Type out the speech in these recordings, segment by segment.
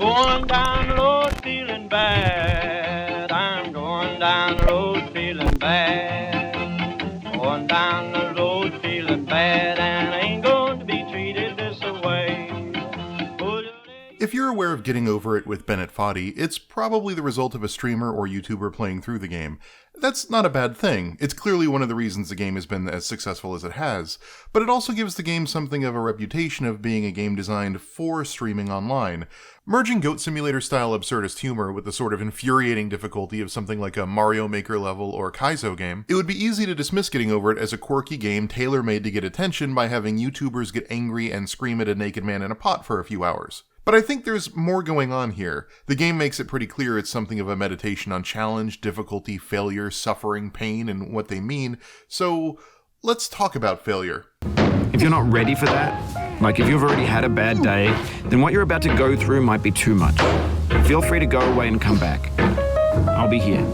going down the road feeling bad. I'm going down the road feeling bad. Going down the road feeling bad, and I ain't going to be treated this way. If you're aware of Getting Over It with Bennett Foddy, it's probably the result of a streamer or YouTuber playing through the game. That's not a bad thing. It's clearly one of the reasons the game has been as successful as it has, but it also gives the game something of a reputation of being a game designed for streaming online. Merging Goat Simulator-style absurdist humor with the sort of infuriating difficulty of something like a Mario Maker level or Kaizo game, it would be easy to dismiss Getting Over It as a quirky game tailor-made to get attention by having YouTubers get angry and scream at a naked man in a pot for a few hours. But I think there's more going on here. The game makes it pretty clear it's something of a meditation on challenge, difficulty, failure, suffering, pain, and what they mean. So let's talk about failure. If you're not ready for that, like if you've already had a bad day, then what you're about to go through might be too much. Feel free to go away and come back. I'll be here.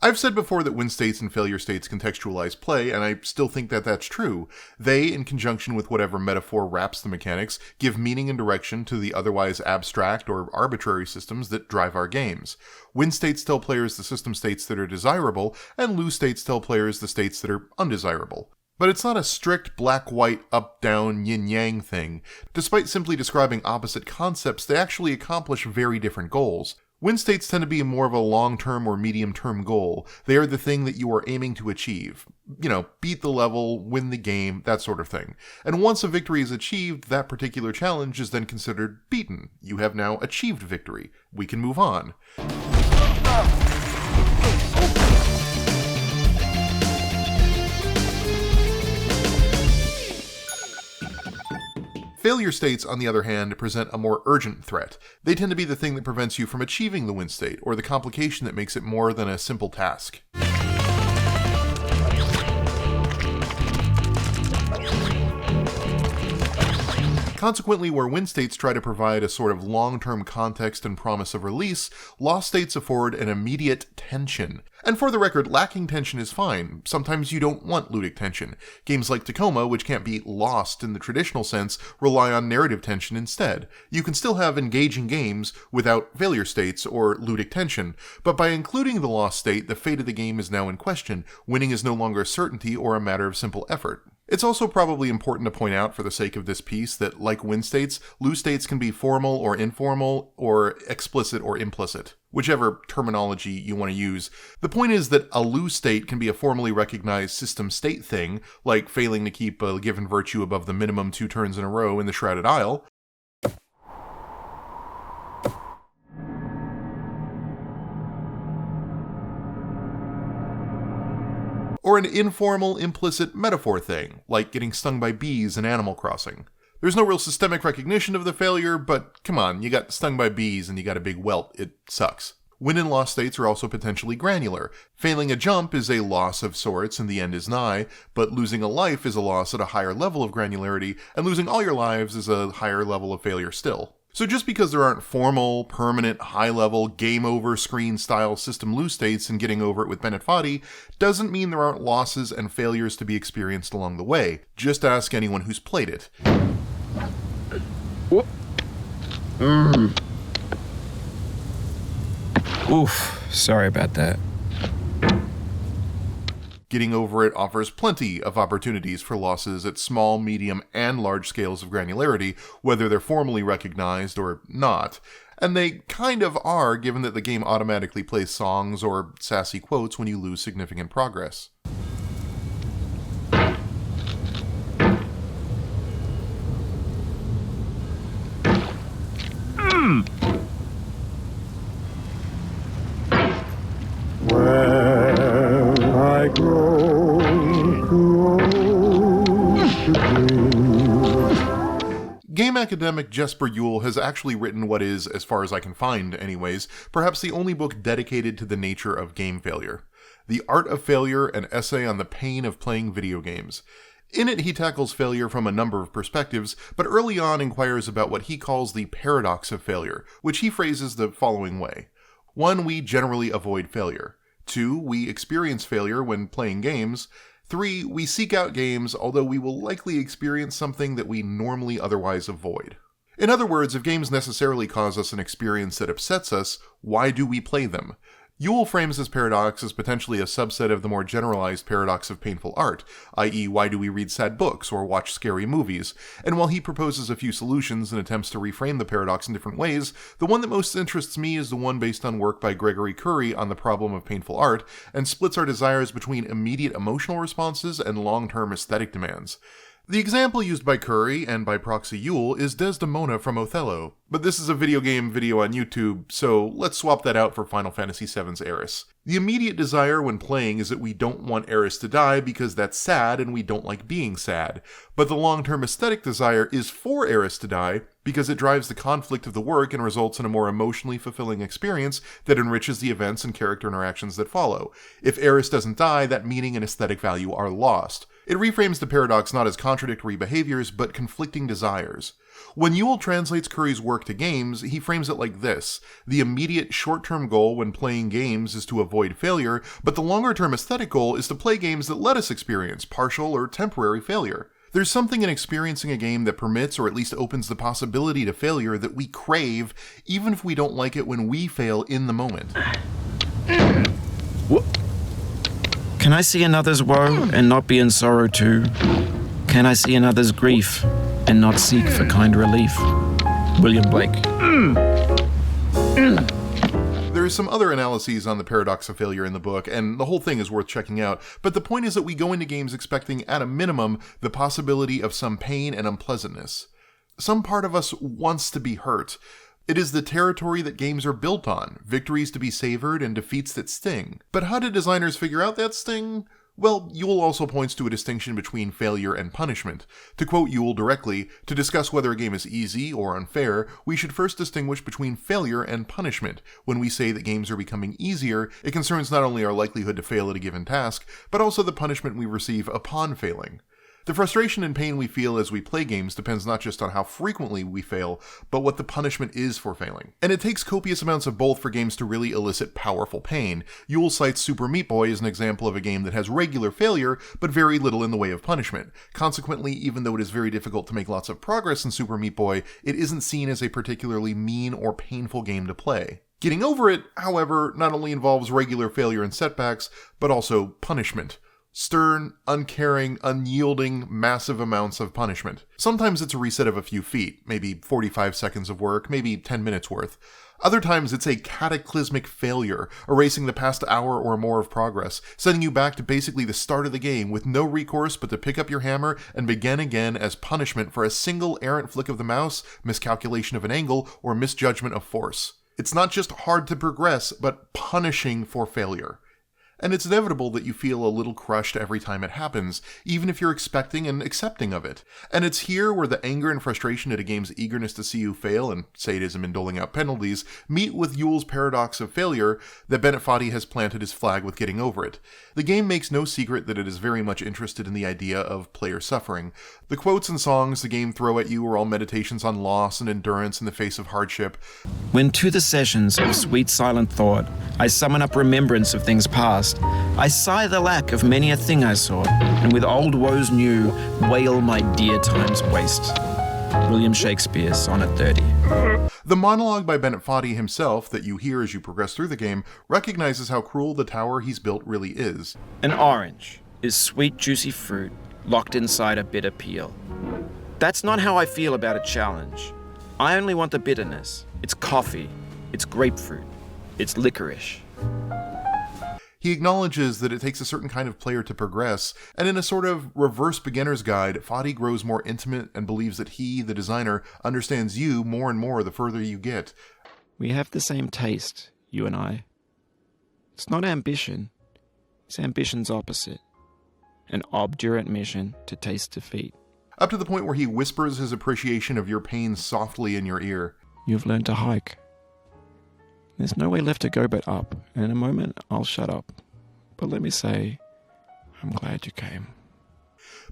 I've said before that win states and failure states contextualize play, and I still think that that's true. They, in conjunction with whatever metaphor wraps the mechanics, give meaning and direction to the otherwise abstract or arbitrary systems that drive our games. Win states tell players the system states that are desirable, and lose states tell players the states that are undesirable. But it's not a strict black-white, up-down, yin-yang thing. Despite simply describing opposite concepts, they actually accomplish very different goals. Win states tend to be more of a long-term or medium-term goal. They are the thing that you are aiming to achieve. Beat the level, win the game, that sort of thing. And once a victory is achieved, that particular challenge is then considered beaten. You have now achieved victory. We can move on. Failure states, on the other hand, present a more urgent threat. They tend to be the thing that prevents you from achieving the win state, or the complication that makes it more than a simple task. Consequently, where win states try to provide a sort of long-term context and promise of release, lost states afford an immediate tension. And for the record, lacking tension is fine. Sometimes you don't want ludic tension. Games like Tacoma, which can't be lost in the traditional sense, rely on narrative tension instead. You can still have engaging games without failure states or ludic tension, but by including the lost state, the fate of the game is now in question. Winning is no longer a certainty or a matter of simple effort. It's also probably important to point out for the sake of this piece that, like win states, lose states can be formal or informal, or explicit or implicit, whichever terminology you want to use. The point is that a lose state can be a formally recognized system state thing, like failing to keep a given virtue above the minimum 2 turns in a row in the Shrouded Isle, or an informal, implicit metaphor thing, like getting stung by bees in Animal Crossing. There's no real systemic recognition of the failure, but come on, you got stung by bees and you got a big welt, it sucks. Win and loss states are also potentially granular. Failing a jump is a loss of sorts and the end is nigh, but losing a life is a loss at a higher level of granularity, and losing all your lives is a higher level of failure still. So just because there aren't formal, permanent, high-level, game-over screen-style system lose states in Getting Over It with Bennett Foddy, doesn't mean there aren't losses and failures to be experienced along the way. Just ask anyone who's played it. Oof, sorry about that. Getting Over It offers plenty of opportunities for losses at small, medium, and large scales of granularity, whether they're formally recognized or not. And they kind of are, given that the game automatically plays songs or sassy quotes when you lose significant progress. I grow too old to dream. Game academic Jesper Juhl has actually written what is, as far as I can find anyways, perhaps the only book dedicated to the nature of game failure. The Art of Failure, an essay on the pain of playing video games. In it, he tackles failure from a number of perspectives, but early on inquires about what he calls the paradox of failure, which he phrases the following way. 1. We generally avoid failure. 2. We experience failure when playing games. 3. We seek out games, although we will likely experience something that we normally otherwise avoid. In other words, if games necessarily cause us an experience that upsets us, why do we play them? Ewell frames this paradox as potentially a subset of the more generalized paradox of painful art, i.e. why do we read sad books or watch scary movies, and while he proposes a few solutions and attempts to reframe the paradox in different ways, the one that most interests me is the one based on work by Gregory Curry on the problem of painful art, and splits our desires between immediate emotional responses and long-term aesthetic demands. The example used by Curry, and by proxy Ewell, is Desdemona from Othello, but this is a video game video on YouTube, so let's swap that out for Final Fantasy VII's Eris. The immediate desire when playing is that we don't want Eris to die because that's sad and we don't like being sad, but the long-term aesthetic desire is for Eris to die because it drives the conflict of the work and results in a more emotionally fulfilling experience that enriches the events and character interactions that follow. If Eris doesn't die, that meaning and aesthetic value are lost. It reframes the paradox not as contradictory behaviors, but conflicting desires. When Ewell translates Curry's work to games, he frames it like this: the immediate short-term goal when playing games is to avoid failure, but the longer-term aesthetic goal is to play games that let us experience partial or temporary failure. There's something in experiencing a game that permits or at least opens the possibility to failure that we crave, even if we don't like it when we fail in the moment. What? Can I see another's woe and not be in sorrow too? Can I see another's grief and not seek for kind relief? William Blake. There are some other analyses on the paradox of failure in the book, and the whole thing is worth checking out, but the point is that we go into games expecting, at a minimum, the possibility of some pain and unpleasantness. Some part of us wants to be hurt. It is the territory that games are built on, victories to be savored and defeats that sting. But how did designers figure out that sting? Well, Ewell also points to a distinction between failure and punishment. To quote Ewell directly, to discuss whether a game is easy or unfair, we should first distinguish between failure and punishment. When we say that games are becoming easier, it concerns not only our likelihood to fail at a given task, but also the punishment we receive upon failing. The frustration and pain we feel as we play games depends not just on how frequently we fail, but what the punishment is for failing. And it takes copious amounts of both for games to really elicit powerful pain. Ewell cites Super Meat Boy as an example of a game that has regular failure, but very little in the way of punishment. Consequently, even though it is very difficult to make lots of progress in Super Meat Boy, it isn't seen as a particularly mean or painful game to play. Getting over it, however, not only involves regular failure and setbacks, but also punishment. Stern, uncaring, unyielding, massive amounts of punishment. Sometimes it's a reset of a few feet, maybe 45 seconds of work, maybe 10 minutes worth. Other times it's a cataclysmic failure, erasing the past hour or more of progress, sending you back to basically the start of the game with no recourse but to pick up your hammer and begin again as punishment for a single errant flick of the mouse, miscalculation of an angle, or misjudgment of force. It's not just hard to progress, but punishing for failure. And it's inevitable that you feel a little crushed every time it happens, even if you're expecting and accepting of it. And it's here where the anger and frustration at a game's eagerness to see you fail, and sadism in doling out penalties, meet with Ewell's paradox of failure that Bennett Foddy has planted his flag with getting over it. The game makes no secret that it is very much interested in the idea of player suffering. The quotes and songs the game throw at you are all meditations on loss and endurance in the face of hardship. When to the sessions of sweet silent thought I summon up remembrance of things past, I sigh the lack of many a thing I sought, and with old woes new, wail my dear time's waste. William Shakespeare, Sonnet 30. The monologue by Bennett Foddy himself that you hear as you progress through the game recognizes how cruel the tower he's built really is. An orange is sweet juicy fruit locked inside a bitter peel. That's not how I feel about a challenge. I only want the bitterness. It's coffee, it's grapefruit, it's licorice. He acknowledges that it takes a certain kind of player to progress, and in a sort of reverse beginner's guide, Foddy grows more intimate and believes that he, the designer, understands you more and more the further you get. We have the same taste, you and I. It's not ambition, it's ambition's opposite. An obdurate mission to taste defeat. Up to the point where he whispers his appreciation of your pain softly in your ear. You've learned to hike. There's no way left to go but up, and in a moment I'll shut up. But let me say, I'm glad you came.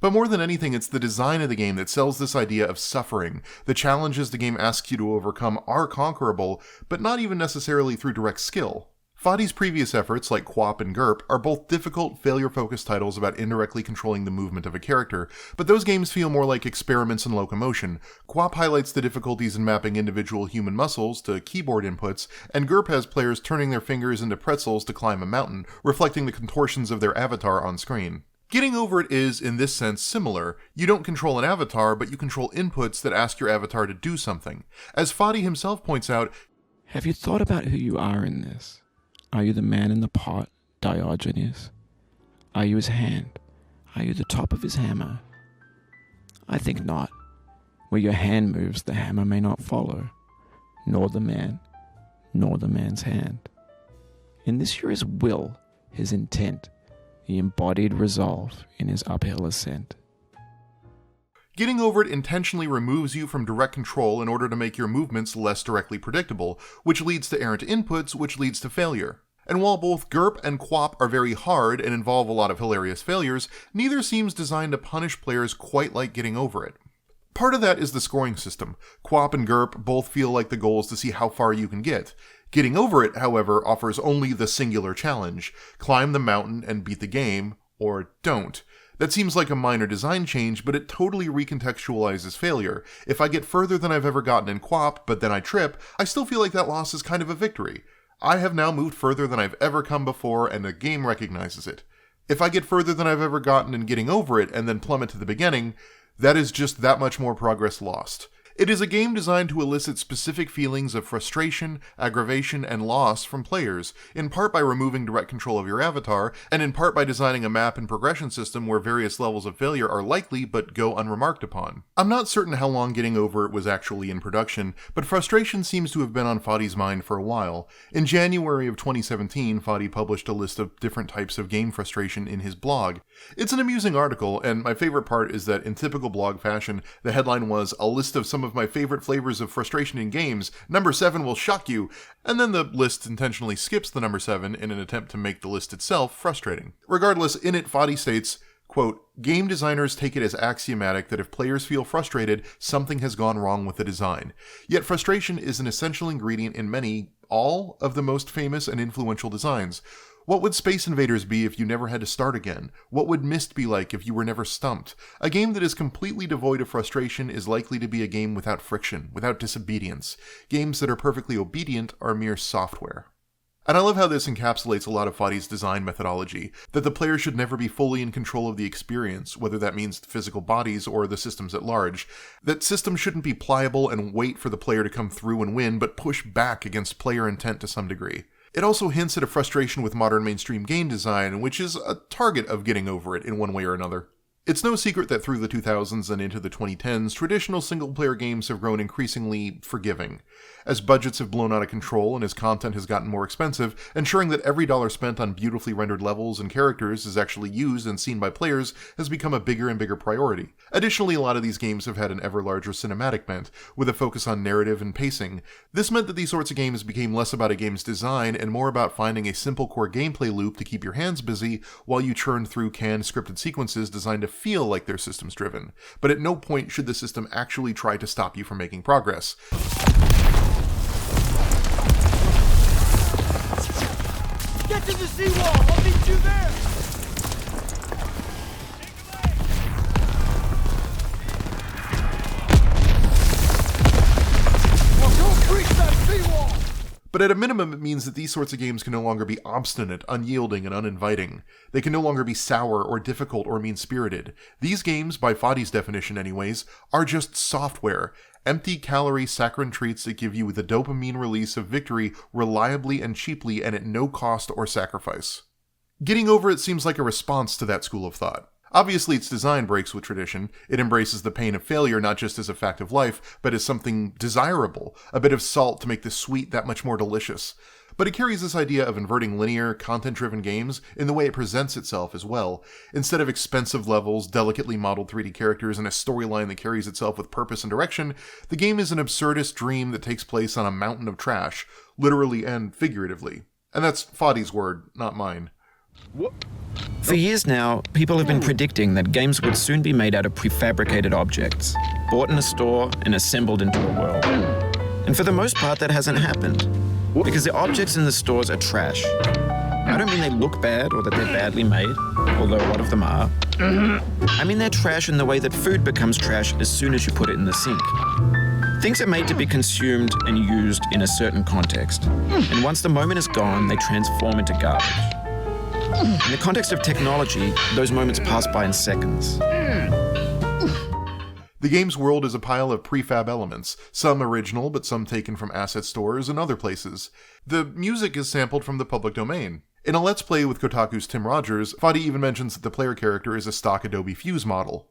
But more than anything, it's the design of the game that sells this idea of suffering. The challenges the game asks you to overcome are conquerable, but not even necessarily through direct skill. Fadi's previous efforts, like QWOP and GURP, are both difficult, failure-focused titles about indirectly controlling the movement of a character, but those games feel more like experiments in locomotion. QWOP highlights the difficulties in mapping individual human muscles to keyboard inputs, and GURP has players turning their fingers into pretzels to climb a mountain, reflecting the contortions of their avatar on screen. Getting Over It is, in this sense, similar. You don't control an avatar, but you control inputs that ask your avatar to do something. As Fadi himself points out, Have you thought about who you are in this? Are you the man in the pot, Diogenes? Are you his hand? Are you the top of his hammer? I think not. Where your hand moves, the hammer may not follow, nor the man, nor the man's hand. In this you're his will, his intent, the embodied resolve in his uphill ascent. Getting Over It intentionally removes you from direct control in order to make your movements less directly predictable, which leads to errant inputs, which leads to failure. And while both GURP and QWOP are very hard and involve a lot of hilarious failures, neither seems designed to punish players quite like Getting Over It. Part of that is the scoring system. QWOP and GURP both feel like the goal is to see how far you can get. Getting Over It, however, offers only the singular challenge: climb the mountain and beat the game, or don't. That seems like a minor design change, but it totally recontextualizes failure. If I get further than I've ever gotten in QWOP, but then I trip, I still feel like that loss is kind of a victory. I have now moved further than I've ever come before, and the game recognizes it. If I get further than I've ever gotten in Getting Over It, and then plummet to the beginning, that is just that much more progress lost. It is a game designed to elicit specific feelings of frustration, aggravation, and loss from players, in part by removing direct control of your avatar, and in part by designing a map and progression system where various levels of failure are likely but go unremarked upon. I'm not certain how long Getting Over It was actually in production, but frustration seems to have been on Fadi's mind for a while. In January of 2017, Fadi published a list of different types of game frustration in his blog. It's an amusing article, and my favorite part is that in typical blog fashion, the headline was, "A list of some of my favorite flavors of frustration in games. Number 7 will shock you." And then the list intentionally skips the number 7 in an attempt to make the list itself frustrating. Regardless, in it, Fadi states, quote, "Game designers take it as axiomatic that if players feel frustrated, something has gone wrong with the design. Yet frustration is an essential ingredient in all of the most famous and influential designs. What would Space Invaders be if you never had to start again? What would Myst be like if you were never stumped? A game that is completely devoid of frustration is likely to be a game without friction, without disobedience. Games that are perfectly obedient are mere software." And I love how this encapsulates a lot of Fadi's design methodology, that the player should never be fully in control of the experience, whether that means the physical bodies or the systems at large. That systems shouldn't be pliable and wait for the player to come through and win, but push back against player intent to some degree. It also hints at a frustration with modern mainstream game design, which is a target of Getting Over It in one way or another. It's no secret that through the 2000s and into the 2010s, traditional single-player games have grown increasingly forgiving. As budgets have blown out of control and as content has gotten more expensive, ensuring that every dollar spent on beautifully rendered levels and characters is actually used and seen by players has become a bigger and bigger priority. Additionally, a lot of these games have had an ever larger cinematic bent, with a focus on narrative and pacing. This meant that these sorts of games became less about a game's design and more about finding a simple core gameplay loop to keep your hands busy while you churn through canned scripted sequences designed to feel like they're systems driven. But at no point should the system actually try to stop you from making progress. Get to the seawall! I'll meet you there! Well, don't breach that seawall! But at a minimum, it means that these sorts of games can no longer be obstinate, unyielding, and uninviting. They can no longer be sour or difficult or mean-spirited. These games, by Fadi's definition anyways, are just software. Empty calorie saccharine treats that give you the dopamine release of victory reliably and cheaply and at no cost or sacrifice. Getting Over It seems like a response to that school of thought. Obviously, its design breaks with tradition. It embraces the pain of failure not just as a fact of life, but as something desirable, a bit of salt to make the sweet that much more delicious. But it carries this idea of inverting linear, content-driven games in the way it presents itself as well. Instead of expensive levels, delicately modeled 3D characters, and a storyline that carries itself with purpose and direction, the game is an absurdist dream that takes place on a mountain of trash, literally and figuratively. And that's Fadi's word, not mine. For years now, people have been predicting that games would soon be made out of prefabricated objects, bought in a store and assembled into a world. And for the most part, that hasn't happened. Because the objects in the stores are trash. I don't mean they look bad or that they're badly made, although a lot of them are. I mean they're trash in the way that food becomes trash as soon as you put it in the sink. Things are made to be consumed and used in a certain context. And once the moment is gone, they transform into garbage. In the context of technology, those moments pass by in seconds. The game's world is a pile of prefab elements, some original but some taken from asset stores and other places. The music is sampled from the public domain. In a Let's Play with Kotaku's Tim Rogers, Fadi even mentions that the player character is a stock Adobe Fuse model.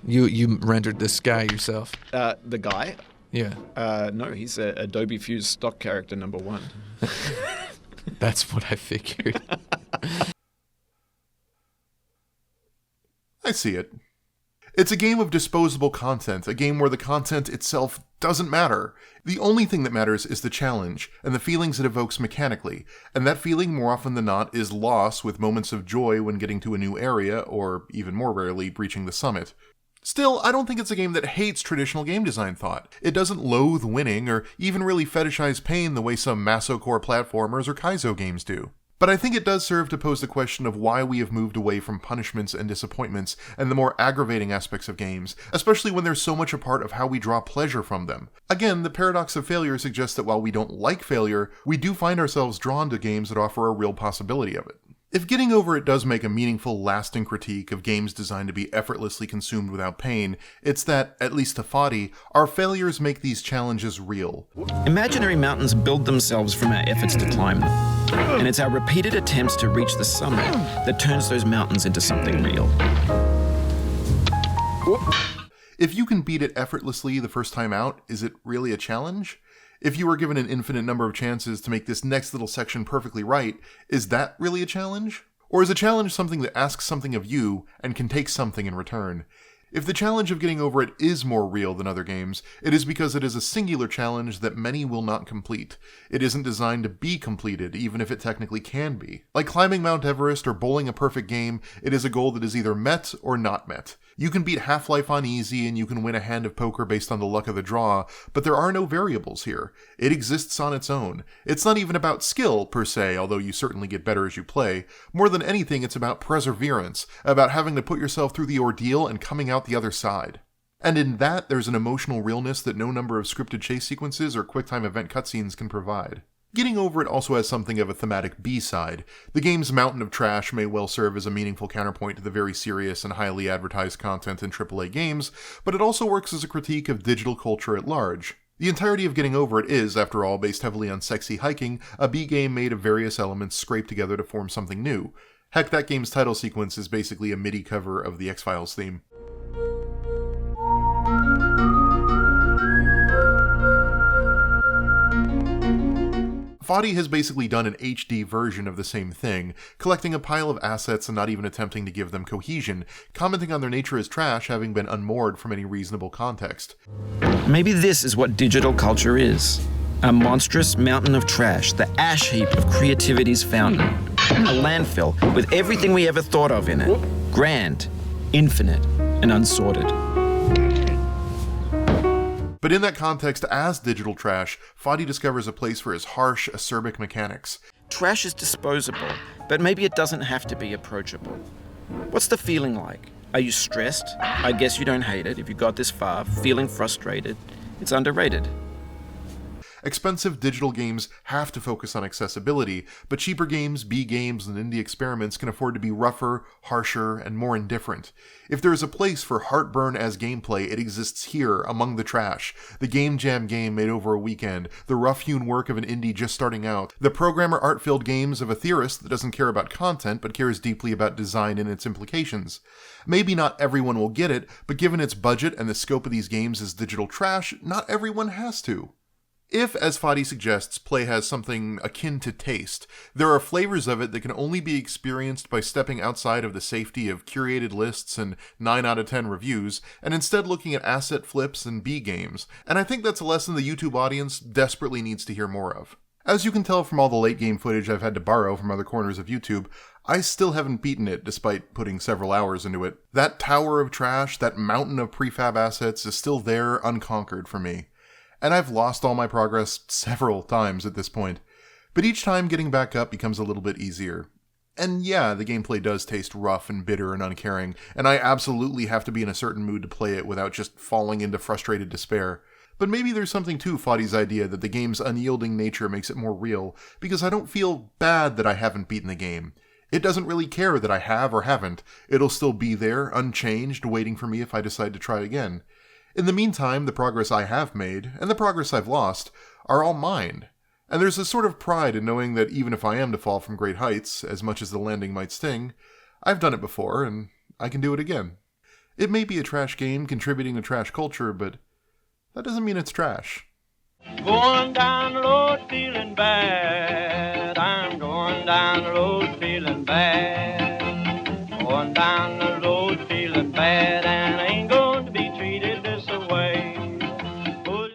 You rendered this guy yourself? The guy? Yeah. No, he's a Adobe Fuse stock character number 1. That's what I figured. I see it. It's a game of disposable content, a game where the content itself doesn't matter. The only thing that matters is the challenge, and the feelings it evokes mechanically, and that feeling more often than not is loss with moments of joy when getting to a new area, or even more rarely, reaching the summit. Still, I don't think it's a game that hates traditional game design thought. It doesn't loathe winning, or even really fetishize pain the way some Masocore platformers or Kaizo games do. But I think it does serve to pose the question of why we have moved away from punishments and disappointments and the more aggravating aspects of games, especially when they're so much a part of how we draw pleasure from them. Again, the paradox of failure suggests that while we don't like failure, we do find ourselves drawn to games that offer a real possibility of it. If Getting Over It does make a meaningful, lasting critique of games designed to be effortlessly consumed without pain, it's that, at least to Fadi, our failures make these challenges real. Imaginary mountains build themselves from our efforts to climb them. And it's our repeated attempts to reach the summit that turns those mountains into something real. If you can beat it effortlessly the first time out, is it really a challenge? If you were given an infinite number of chances to make this next little section perfectly right, is that really a challenge? Or is a challenge something that asks something of you and can take something in return? If the challenge of getting over it is more real than other games, it is because it is a singular challenge that many will not complete. It isn't designed to be completed, even if it technically can be. Like climbing Mount Everest or bowling a perfect game, it is a goal that is either met or not met. You can beat Half-Life on easy and you can win a hand of poker based on the luck of the draw, but there are no variables here. It exists on its own. It's not even about skill, per se, although you certainly get better as you play. More than anything, it's about perseverance, about having to put yourself through the ordeal and coming out the other side. And in that, there's an emotional realness that no number of scripted chase sequences or QuickTime event cutscenes can provide. Getting Over It also has something of a thematic B-side. The game's mountain of trash may well serve as a meaningful counterpoint to the very serious and highly advertised content in AAA games, but it also works as a critique of digital culture at large. The entirety of Getting Over It is, after all, based heavily on sexy hiking, a B-game made of various elements scraped together to form something new. Heck, that game's title sequence is basically a MIDI cover of the X-Files theme. Fadi has basically done an HD version of the same thing, collecting a pile of assets and not even attempting to give them cohesion, commenting on their nature as trash having been unmoored from any reasonable context. Maybe this is what digital culture is. A monstrous mountain of trash, the ash heap of creativity's fountain. A landfill with everything we ever thought of in it. Grand, infinite, and unsorted. But in that context, as digital trash, Fadi discovers a place for his harsh, acerbic mechanics. Trash is disposable, but maybe it doesn't have to be approachable. What's the feeling like? Are you stressed? I guess you don't hate it if you got this far. Feeling frustrated? It's underrated. Expensive digital games have to focus on accessibility, but cheaper games, B games, and indie experiments can afford to be rougher, harsher, and more indifferent. If there is a place for heartburn as gameplay, it exists here, among the trash. The game jam game made over a weekend, the rough-hewn work of an indie just starting out, the programmer art-filled games of a theorist that doesn't care about content but cares deeply about design and its implications. Maybe not everyone will get it, but given its budget and the scope of these games as digital trash, not everyone has to. If, as Fadi suggests, play has something akin to taste, there are flavors of it that can only be experienced by stepping outside of the safety of curated lists and 9 out of 10 reviews, and instead looking at asset flips and B games, and I think that's a lesson the YouTube audience desperately needs to hear more of. As you can tell from all the late game footage I've had to borrow from other corners of YouTube, I still haven't beaten it despite putting several hours into it. That tower of trash, that mountain of prefab assets is still there unconquered for me. And I've lost all my progress several times at this point. But each time getting back up becomes a little bit easier. And yeah, the gameplay does taste rough and bitter and uncaring, and I absolutely have to be in a certain mood to play it without just falling into frustrated despair. But maybe there's something to Foddy's idea that the game's unyielding nature makes it more real, because I don't feel bad that I haven't beaten the game. It doesn't really care that I have or haven't. It'll still be there, unchanged, waiting for me if I decide to try again. In the meantime, the progress I have made, and the progress I've lost, are all mine. And there's a sort of pride in knowing that even if I am to fall from great heights, as much as the landing might sting, I've done it before, and I can do it again. It may be a trash game contributing to trash culture, but that doesn't mean it's trash. Going down the road feeling bad.